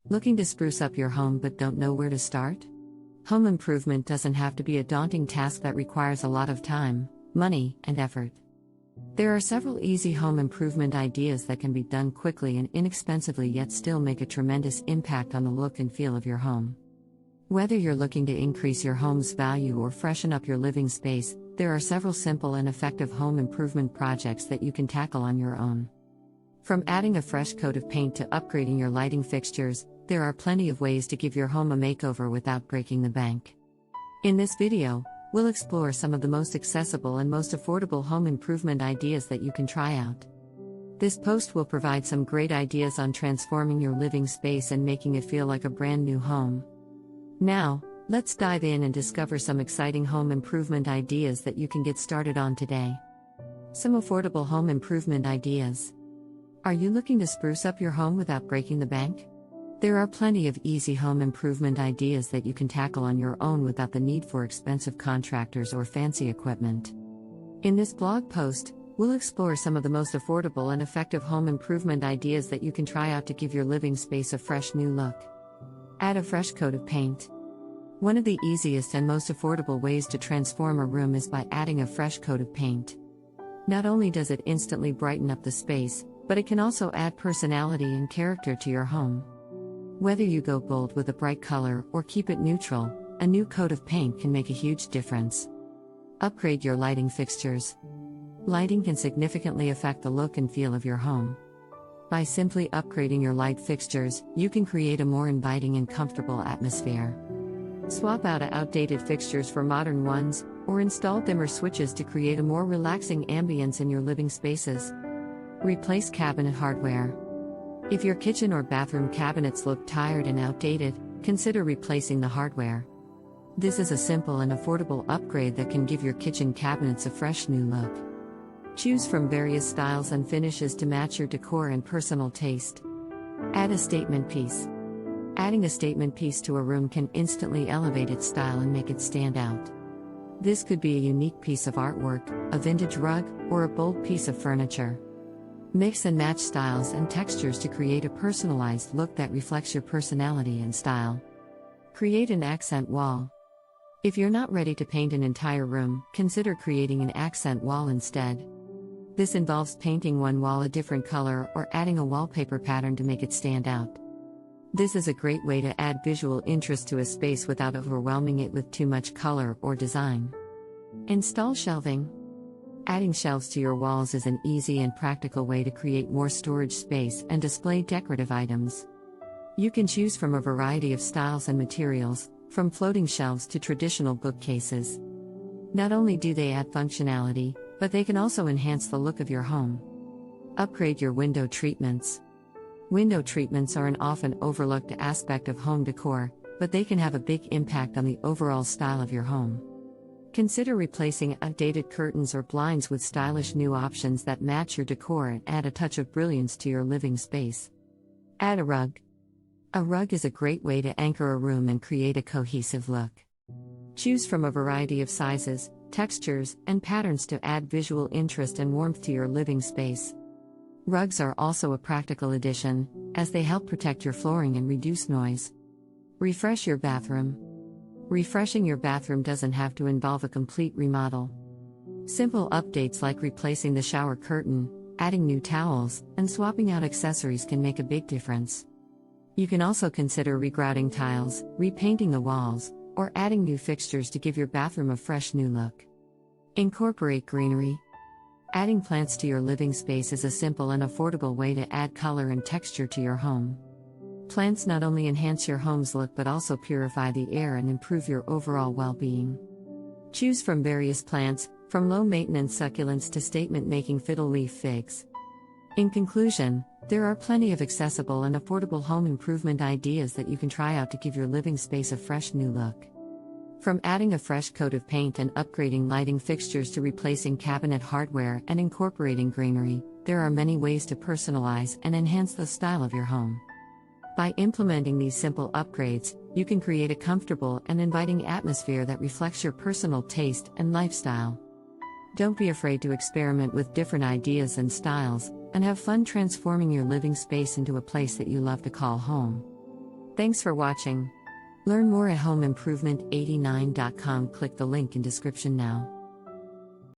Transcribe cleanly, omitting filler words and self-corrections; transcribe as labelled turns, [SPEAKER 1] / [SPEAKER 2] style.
[SPEAKER 1] Looking to spruce up your home but don't know where to start? Home improvement doesn't have to be a daunting task that requires a lot of time, money, and effort. There are several easy home improvement ideas that can be done quickly and inexpensively yet still make a tremendous impact on the look and feel of your home. Whether you're looking to increase your home's value or freshen up your living space, there are several simple and effective home improvement projects that you can tackle on your own. From adding a fresh coat of paint to upgrading your lighting fixtures, there are plenty of ways to give your home a makeover without breaking the bank. In this video, we'll explore some of the most accessible and most affordable home improvement ideas that you can try out. This post will provide some great ideas on transforming your living space and making it feel like a brand new home. Now, let's dive in and discover some exciting home improvement ideas that you can get started on today. Some affordable home improvement ideas. Are you looking to spruce up your home without breaking the bank? There are plenty of easy home improvement ideas that you can tackle on your own without the need for expensive contractors or fancy equipment. In this blog post, we'll explore some of the most affordable and effective home improvement ideas that you can try out to give your living space a fresh new look. Add a fresh coat of paint. One of the easiest and most affordable ways to transform a room is by adding a fresh coat of paint. Not only does it instantly brighten up the space, but it can also add personality and character to your home. Whether you go bold with a bright color or keep it neutral, a new coat of paint can make a huge difference. Upgrade your lighting fixtures. Lighting can significantly affect the look and feel of your home. By simply upgrading your light fixtures, you can create a more inviting and comfortable atmosphere. Swap out outdated fixtures for modern ones, or install dimmer switches to create a more relaxing ambience in your living spaces. Replace cabinet hardware. If your kitchen or bathroom cabinets look tired and outdated, consider replacing the hardware. This is a simple and affordable upgrade that can give your kitchen cabinets a fresh new look. Choose from various styles and finishes to match your decor and personal taste. Add a statement piece. Adding a statement piece to a room can instantly elevate its style and make it stand out. This could be a unique piece of artwork, a vintage rug, or a bold piece of furniture. Mix and match styles and textures to create a personalized look that reflects your personality and style. Create an accent wall. If you're not ready to paint an entire room, consider creating an accent wall instead. This involves painting one wall a different color or adding a wallpaper pattern to make it stand out. This is a great way to add visual interest to a space without overwhelming it with too much color or design. Install shelving. Adding shelves to your walls is an easy and practical way to create more storage space and display decorative items. You can choose from a variety of styles and materials, from floating shelves to traditional bookcases. Not only do they add functionality, but they can also enhance the look of your home. Upgrade your window treatments. Window treatments are an often overlooked aspect of home decor, but they can have a big impact on the overall style of your home. Consider replacing outdated curtains or blinds with stylish new options that match your decor and add a touch of brilliance to your living space. Add a rug. A rug is a great way to anchor a room and create a cohesive look. Choose from a variety of sizes, textures, and patterns to add visual interest and warmth to your living space. Rugs are also a practical addition, as they help protect your flooring and reduce noise. Refresh your bathroom. Refreshing your bathroom doesn't have to involve a complete remodel. Simple updates like replacing the shower curtain, adding new towels, and swapping out accessories can make a big difference. You can also consider regrouting tiles, repainting the walls, or adding new fixtures to give your bathroom a fresh new look. Incorporate greenery. Adding plants to your living space is a simple and affordable way to add color and texture to your home. Plants not only enhance your home's look but also purify the air and improve your overall well-being. Choose from various plants, from low-maintenance succulents to statement-making fiddle-leaf figs. In conclusion, there are plenty of accessible and affordable home improvement ideas that you can try out to give your living space a fresh new look. From adding a fresh coat of paint and upgrading lighting fixtures to replacing cabinet hardware and incorporating greenery, there are many ways to personalize and enhance the style of your home. By implementing these simple upgrades, you can create a comfortable and inviting atmosphere that reflects your personal taste and lifestyle. Don't be afraid to experiment with different ideas and styles, and have fun transforming your living space into a place that you love to call home. Thanks for watching. Learn more at homeimprovement89.com. Click the link in description now.